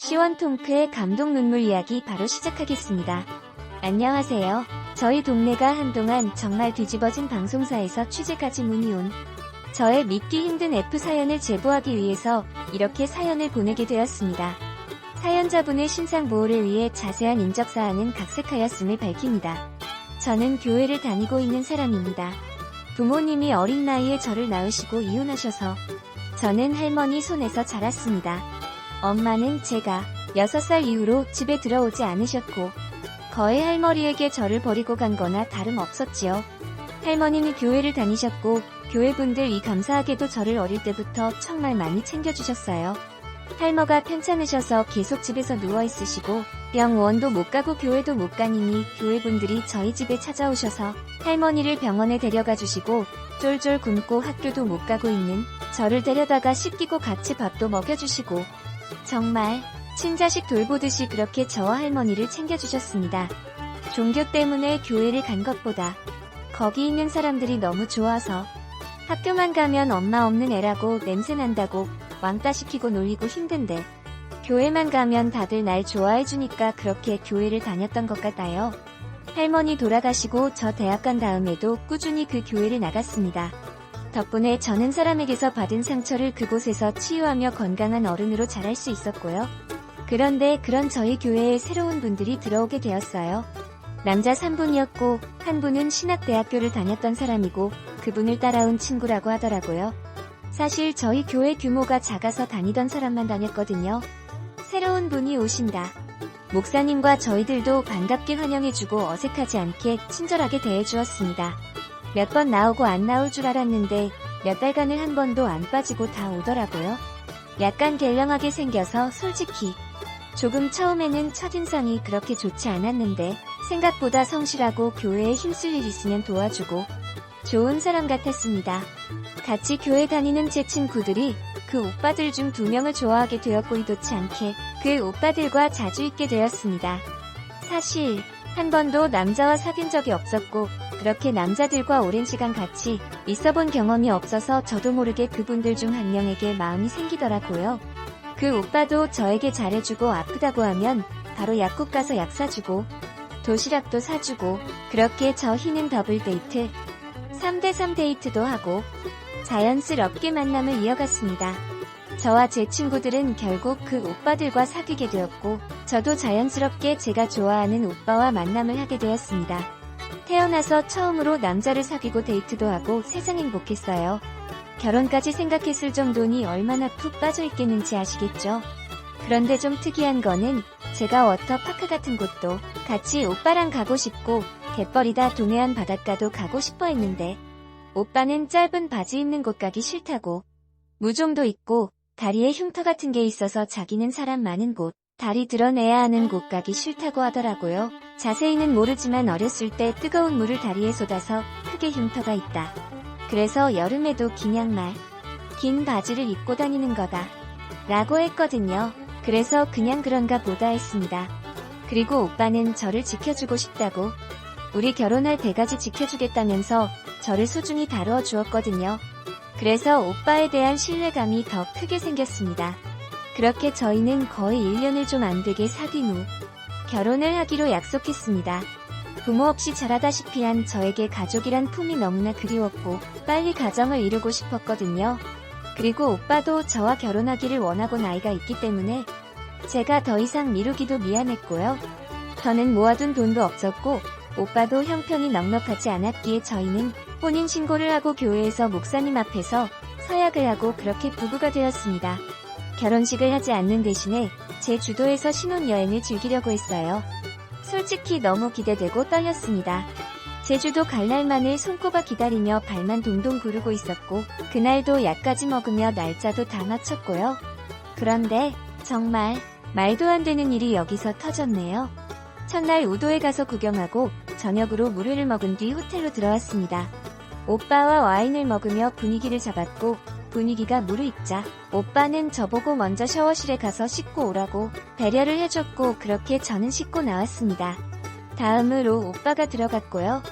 시원통크의 감동 눈물 이야기 바로 시작하겠습니다. 안녕하세요. 저희 동네가 한동안 정말 뒤집어진 방송사에서 취재까지 문의 온 저의 믿기 힘든 F사연을 제보하기 위해서 이렇게 사연을 보내게 되었습니다. 사연자분의 신상보호를 위해 자세한 인적사항은 각색하였음을 밝힙니다. 저는 교회를 다니고 있는 사람입니다. 부모님이 어린 나이에 저를 낳으시고 이혼하셔서 저는 할머니 손에서 자랐습니다. 엄마는 제가 6살 이후로 집에 들어오지 않으셨고 거의 할머니에게 저를 버리고 간 거나 다름없었지요. 할머님이 교회를 다니셨고 교회분들이 감사하게도 저를 어릴 때부터 정말 많이 챙겨주셨어요. 할머가 편찮으셔서 계속 집에서 누워있으시고 병원도 못 가고 교회도 못 가니니 교회분들이 저희 집에 찾아오셔서 할머니를 병원에 데려가 주시고 쫄쫄 굶고 학교도 못 가고 있는 저를 데려다가 씻기고 같이 밥도 먹여주시고 정말 친자식 돌보듯이 그렇게 저와 할머니를 챙겨주셨습니다. 종교 때문에 교회를 간 것보다 거기 있는 사람들이 너무 좋아서 학교만 가면 엄마 없는 애라고 냄새난다고 왕따 시키고 놀리고 힘든데 교회만 가면 다들 날 좋아해주니까 그렇게 교회를 다녔던 것 같아요. 할머니 돌아가시고 저 대학 간 다음에도 꾸준히 그 교회를 나갔습니다. 덕분에 저는 사람에게서 받은 상처를 그곳에서 치유하며 건강한 어른으로 자랄 수 있었고요. 그런데 그런 저희 교회에 새로운 분들이 들어오게 되었어요. 남자 3분이었고 한 분은 신학대학교를 다녔던 사람이고 그분을 따라온 친구라고 하더라고요. 사실 저희 교회 규모가 작아서 다니던 사람만 다녔거든요. 새로운 분이 오신다. 목사님과 저희들도 반갑게 환영해주고 어색하지 않게 친절하게 대해주었습니다. 몇 번 나오고 안 나올 줄 알았는데 몇 달간을 한 번도 안 빠지고 다 오더라고요. 약간 갤렁하게 생겨서 솔직히 조금 처음에는 첫인상이 그렇게 좋지 않았는데 생각보다 성실하고 교회에 힘쓸 일 있으면 도와주고 좋은 사람 같았습니다. 같이 교회 다니는 제 친구들이 그 오빠들 중 2명을 좋아하게 되었고 의도치 않게 그 오빠들과 자주 있게 되었습니다. 사실 한 번도 남자와 사귄 적이 없었고 그렇게 남자들과 오랜 시간 같이 있어본 경험이 없어서 저도 모르게 그분들 중 한 명에게 마음이 생기더라고요. 그 오빠도 저에게 잘해주고 아프다고 하면 바로 약국 가서 약 사주고 도시락도 사주고 그렇게 저 희는 더블 데이트 3대3 데이트도 하고 자연스럽게 만남을 이어갔습니다. 저와 제 친구들은 결국 그 오빠들과 사귀게 되었고 저도 자연스럽게 제가 좋아하는 오빠와 만남을 하게 되었습니다. 태어나서 처음으로 남자를 사귀고 데이트도 하고 세상 행복했어요. 결혼까지 생각했을 정도니 얼마나 푹 빠져있겠는지 아시겠죠? 그런데 좀 특이한 거는 제가 워터파크 같은 곳도 같이 오빠랑 가고 싶고 갯벌이다 동해안 바닷가도 가고 싶어 했는데 오빠는 짧은 바지 입는 곳 가기 싫다고 무좀도 있고 다리에 흉터 같은 게 있어서 자기는 사람 많은 곳 다리 드러내야 하는 곳 가기 싫다고 하더라고요. 자세히는 모르지만 어렸을 때 뜨거운 물을 다리에 쏟아서 크게 흉터가 있다. 그래서 여름에도 긴 양말, 긴 바지를 입고 다니는 거다. 라고 했거든요. 그래서 그냥 그런가 보다 했습니다. 그리고 오빠는 저를 지켜주고 싶다고 우리 결혼할 때까지 지켜주겠다면서 저를 소중히 다루어 주었거든요. 그래서 오빠에 대한 신뢰감이 더 크게 생겼습니다. 그렇게 저희는 거의 1년을 좀 안 되게 사귄 후 결혼을 하기로 약속했습니다. 부모 없이 자라다시피 한 저에게 가족이란 품이 너무나 그리웠고 빨리 가정을 이루고 싶었거든요. 그리고 오빠도 저와 결혼하기를 원하고 나이가 있기 때문에 제가 더 이상 미루기도 미안했고요. 저는 모아둔 돈도 없었고 오빠도 형편이 넉넉하지 않았기에 저희는 혼인신고를 하고 교회에서 목사님 앞에서 서약을 하고 그렇게 부부가 되었습니다. 결혼식을 하지 않는 대신에 제 주도에서 신혼여행을 즐기려고 했어요. 솔직히 너무 기대되고 떨렸습니다. 제주도 갈 날만을 손꼽아 기다리며 발만 동동 구르고 있었고 그날도 약까지 먹으며 날짜도 다 맞췄고요. 그런데 정말 말도 안 되는 일이 여기서 터졌네요. 첫날 우도에 가서 구경하고 저녁으로 물회를 먹은 뒤 호텔로 들어왔습니다. 오빠와 와인을 먹으며 분위기를 잡았고 분위기가 무르익자 오빠는 저보고 먼저 샤워실에 가서 씻고 오라고 배려를 해줬고 그렇게 저는 씻고 나왔습니다. 다음으로 오빠가 들어갔고요.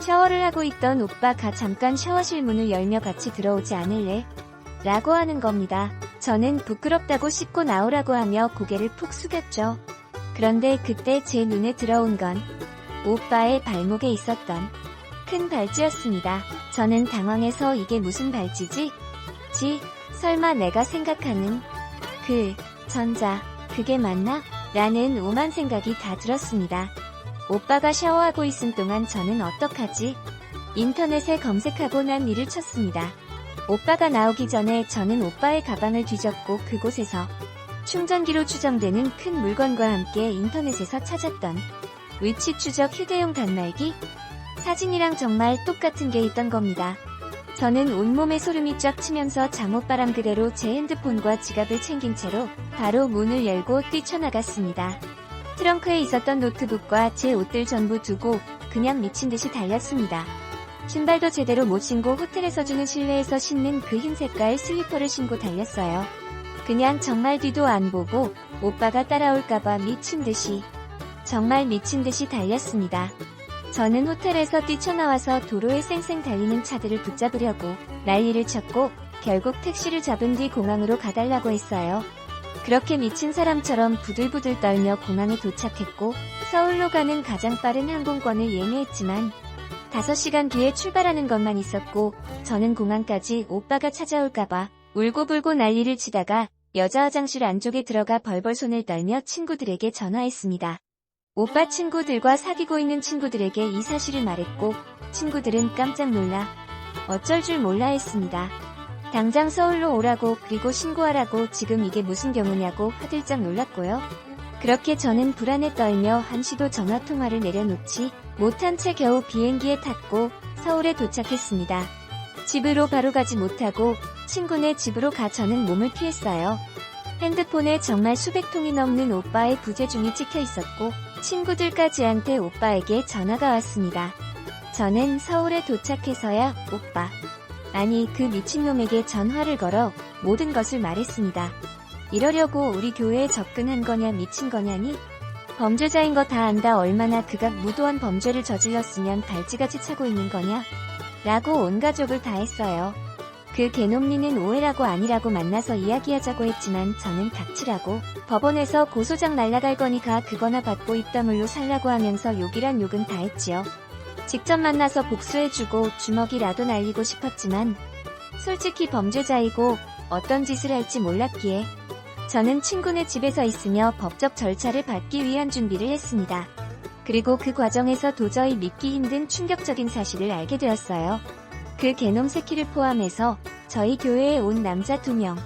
샤워를 하고 있던 오빠가 잠깐 샤워실 문을 열며 같이 들어오지 않을래? 라고 하는 겁니다. 저는 부끄럽다고 씻고 나오라고 하며 고개를 푹 숙였죠. 그런데 그때 제 눈에 들어온 건 오빠의 발목에 있었던 큰 발찌였습니다. 저는 당황해서 이게 무슨 발찌지? 설마 내가 생각하는 그 전자, 그게 맞나? 라는 오만 생각이 다 들었습니다. 오빠가 샤워하고 있은 동안 저는 어떡하지? 인터넷에 검색하고 난 일을 쳤습니다. 오빠가 나오기 전에 저는 오빠의 가방을 뒤졌고 그곳에서 충전기로 추정되는 큰 물건과 함께 인터넷에서 찾았던 위치 추적 휴대용 단말기? 사진이랑 정말 똑같은 게 있던 겁니다. 저는 온몸에 소름이 쫙 치면서 잠옷바람 그대로 제 핸드폰과 지갑을 챙긴 채로 바로 문을 열고 뛰쳐나갔습니다. 트렁크에 있었던 노트북과 제 옷들 전부 두고 그냥 미친듯이 달렸습니다. 신발도 제대로 못 신고 호텔에서 주는 실내에서 신는 그 흰색깔 슬리퍼를 신고 달렸어요. 그냥 정말 뒤도 안 보고 오빠가 따라올까봐 미친듯이, 정말 미친듯이 달렸습니다. 저는 호텔에서 뛰쳐나와서 도로에 쌩쌩 달리는 차들을 붙잡으려고 난리를 쳤고 결국 택시를 잡은 뒤 공항으로 가달라고 했어요. 그렇게 미친 사람처럼 부들부들 떨며 공항에 도착했고 서울로 가는 가장 빠른 항공권을 예매했지만 5시간 뒤에 출발하는 것만 있었고 저는 공항까지 오빠가 찾아올까봐 울고불고 난리를 치다가 여자 화장실 안쪽에 들어가 벌벌 손을 떨며 친구들에게 전화했습니다. 오빠 친구들과 사귀고 있는 친구들에게 이 사실을 말했고 친구들은 깜짝 놀라 어쩔 줄 몰라 했습니다. 당장 서울로 오라고 그리고 신고하라고 지금 이게 무슨 경우냐고 화들짝 놀랐고요. 그렇게 저는 불안에 떨며 한시도 전화통화를 내려놓지 못한 채 겨우 비행기에 탔고 서울에 도착했습니다. 집으로 바로 가지 못하고 친구네 집으로 가 저는 몸을 피했어요. 핸드폰에 정말 수백 통이 넘는 오빠의 부재중이 찍혀 있었고 친구들까지한테 오빠에게 전화가 왔습니다. 저는 서울에 도착해서야 오빠, 아니 그 미친놈에게 전화를 걸어 모든 것을 말했습니다. 이러려고 우리 교회에 접근한 거냐 미친 거냐니? 범죄자인 거 다 안다 얼마나 그가 무도한 범죄를 저질렀으면 발찌같이 차고 있는 거냐? 라고 온 가족을 다 했어요. 그 개놈니는 오해라고 아니라고 만나서 이야기하자고 했지만 저는 닥치라고 법원에서 고소장 날라갈 거니까 그거나 받고 입다물로 살라고 하면서 욕이란 욕은 다 했지요. 직접 만나서 복수해주고 주먹이라도 날리고 싶었지만 솔직히 범죄자이고 어떤 짓을 할지 몰랐기에 저는 친구네 집에서 있으며 법적 절차를 받기 위한 준비를 했습니다. 그리고 그 과정에서 도저히 믿기 힘든 충격적인 사실을 알게 되었어요. 그 개놈 새끼를 포함해서 저희 교회에 온 남자 2명,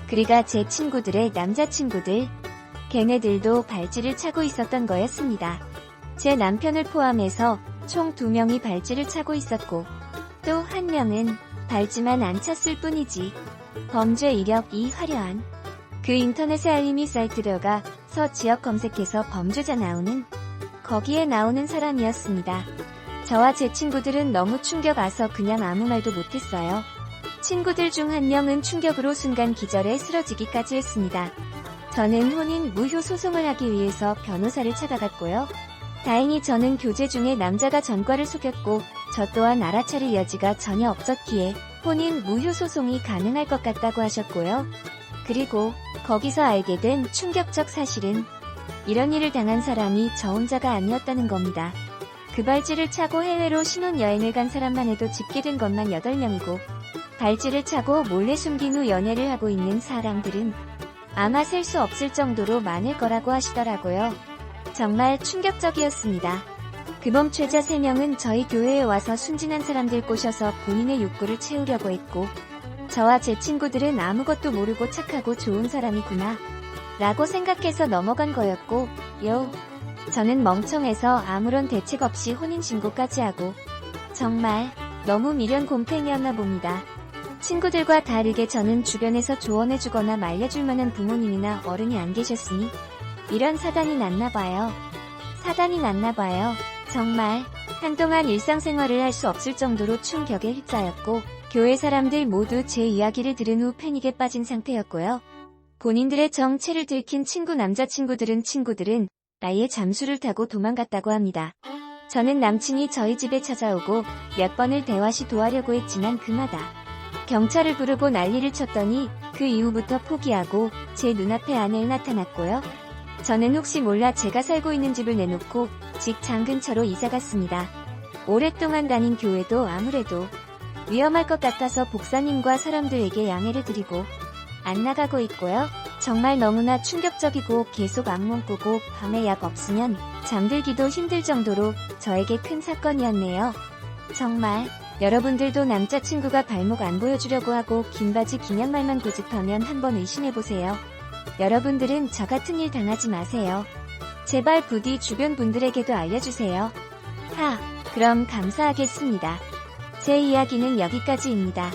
그리가 제 친구들의 남자친구들, 걔네들도 발찌를 차고 있었던 거였습니다. 제 남편을 포함해서 총 2명이 발찌를 차고 있었고 또 1명은 발찌만 안 찼을 뿐이지 범죄 이력이 화려한 그 인터넷의 알림이 사이트 들어가서 지역 검색해서 범죄자 나오는 거기에 나오는 사람이었습니다. 저와 제 친구들은 너무 충격 와서 그냥 아무 말도 못했어요. 친구들 중 1명은 충격으로 순간 기절해 쓰러지기까지 했습니다. 저는 혼인 무효 소송을 하기 위해서 변호사를 찾아갔고요. 다행히 저는 교제 중에 남자가 전과를 속였고 저 또한 알아차릴 여지가 전혀 없었기에 혼인 무효 소송이 가능할 것 같다고 하셨고요. 그리고 거기서 알게 된 충격적 사실은 이런 일을 당한 사람이 저 혼자가 아니었다는 겁니다. 그 발찌를 차고 해외로 신혼여행을 간 사람만 해도 집계된 것만 8명이고 발찌를 차고 몰래 숨긴 후 연애를 하고 있는 사람들은 아마 셀 수 없을 정도로 많을 거라고 하시더라고요. 정말 충격적이었습니다. 그 범죄자 3명은 저희 교회에 와서 순진한 사람들 꼬셔서 본인의 욕구를 채우려고 했고 저와 제 친구들은 아무것도 모르고 착하고 좋은 사람이구나 라고 생각해서 넘어간 거였고 저는 멍청해서 아무런 대책 없이 혼인신고까지 하고 정말 너무 미련 곰팡이였나 봅니다. 친구들과 다르게 저는 주변에서 조언해주거나 말려줄 만한 부모님이나 어른이 안 계셨으니 이런 사단이 났나봐요. 정말 한동안 일상생활을 할 수 없을 정도로 충격에 휩싸였고 교회 사람들 모두 제 이야기를 들은 후 패닉에 빠진 상태였고요. 본인들의 정체를 들킨 남자친구들은 아예 잠수를 타고 도망갔다고 합니다. 저는 남친이 저희 집에 찾아오고 몇 번을 대화 시도하려고 했지만 그마다 경찰을 부르고 난리를 쳤더니 그 이후부터 포기하고 제 눈앞에 아내에 나타났고요. 저는 혹시 몰라 제가 살고 있는 집을 내놓고 직장 근처로 이사갔습니다. 오랫동안 다닌 교회도 아무래도 위험할 것 같아서 목사님과 사람들에게 양해를 드리고 안 나가고 있고요. 정말 너무나 충격적이고 계속 악몽 꾸고 밤에 약 없으면 잠들기도 힘들 정도로 저에게 큰 사건이었네요. 정말 여러분들도 남자친구가 발목 안 보여주려고 하고 긴 바지 긴 양말만 고집하면 한번 의심해보세요. 여러분들은 저 같은 일 당하지 마세요. 제발 부디 주변 분들에게도 알려주세요. 그럼 감사하겠습니다. 제 이야기는 여기까지입니다.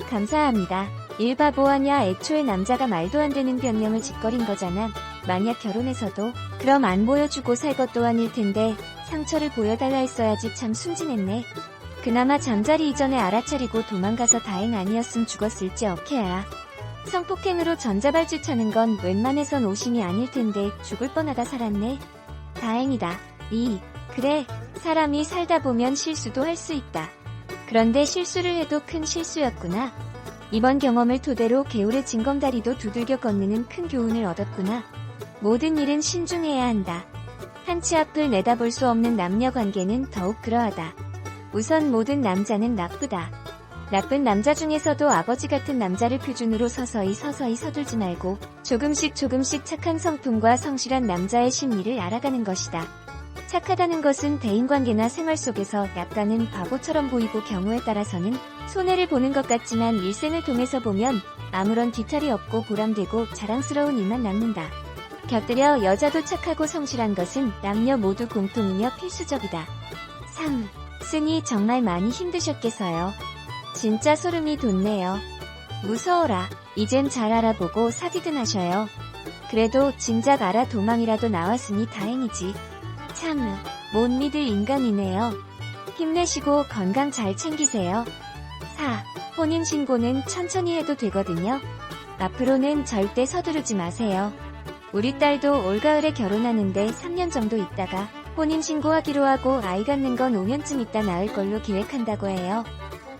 감사합니다. 일바보하냐, 애초에 남자가 말도 안 되는 변명을 짓거린 거잖아. 만약 결혼해서도 그럼 안 보여주고 살 것도 아닐 텐데 상처를 보여달라 했어야지. 참 순진했네. 그나마 잠자리 이전에 알아차리고 도망가서 다행 아니었음 죽었을지 어케야. 성폭행으로 전자발찌 차는 건 웬만해선 오심이 아닐 텐데 죽을 뻔하다 살았네. 다행이다. 그래, 사람이 살다 보면 실수도 할 수 있다. 그런데 실수를 해도 큰 실수였구나. 이번 경험을 토대로 개울의 징검다리도 두들겨 건너는 큰 교훈을 얻었구나. 모든 일은 신중해야 한다. 한치 앞을 내다볼 수 없는 남녀 관계는 더욱 그러하다. 우선 모든 남자는 나쁘다. 나쁜 남자 중에서도 아버지 같은 남자를 표준으로 서서히 서둘지 말고 조금씩 착한 성품과 성실한 남자의 심리를 알아가는 것이다. 착하다는 것은 대인관계나 생활 속에서 약간은 바보처럼 보이고 경우에 따라서는 손해를 보는 것 같지만 일생을 통해서 보면 아무런 뒤탈이 없고 보람되고 자랑스러운 일만 남는다. 곁들여 여자도 착하고 성실한 것은 남녀 모두 공통이며 필수적이다. 쓰니 정말 많이 힘드셨겠어요. 진짜 소름이 돋네요. 무서워라. 이젠 잘 알아보고 사귀든 하셔요. 그래도 진작 알아 도망이라도 나왔으니 다행이지. 참, 못 믿을 인간이네요. 힘내시고 건강 잘 챙기세요. 혼인신고는 천천히 해도 되거든요. 앞으로는 절대 서두르지 마세요. 우리 딸도 올가을에 결혼하는데 3년 정도 있다가 혼인신고하기로 하고 아이 갖는 건 5년쯤 있다 낳을 걸로 계획한다고 해요.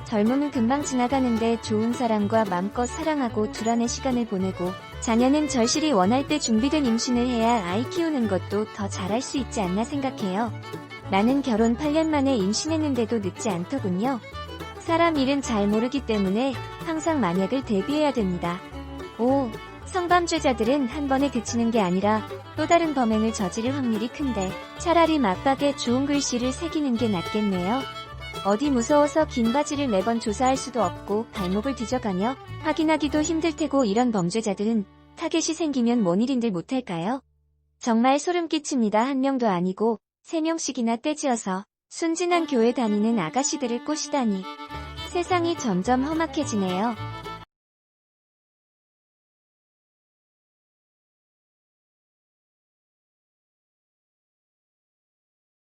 젊음은 금방 지나가는데 좋은 사람과 맘껏 사랑하고 둘 안의 시간을 보내고 자녀는 절실히 원할 때 준비된 임신을 해야 아이 키우는 것도 더 잘할 수 있지 않나 생각해요. 나는 결혼 8년 만에 임신했는데도 늦지 않더군요. 사람 일은 잘 모르기 때문에 항상 만약을 대비해야 됩니다. 성범죄자들은 한 번에 그치는 게 아니라 또 다른 범행을 저지를 확률이 큰데 차라리 막박에 좋은 글씨를 새기는 게 낫겠네요. 어디 무서워서 긴 바지를 매번 조사할 수도 없고 발목을 뒤져가며 확인하기도 힘들 테고 이런 범죄자들은 타겟이 생기면 뭔 일인들 못할까요? 정말 소름 끼칩니다. 한 명도 아니고 3명씩이나 떼지어서 순진한 교회 다니는 아가씨들을 꼬시다니. 세상이 점점 험악해지네요.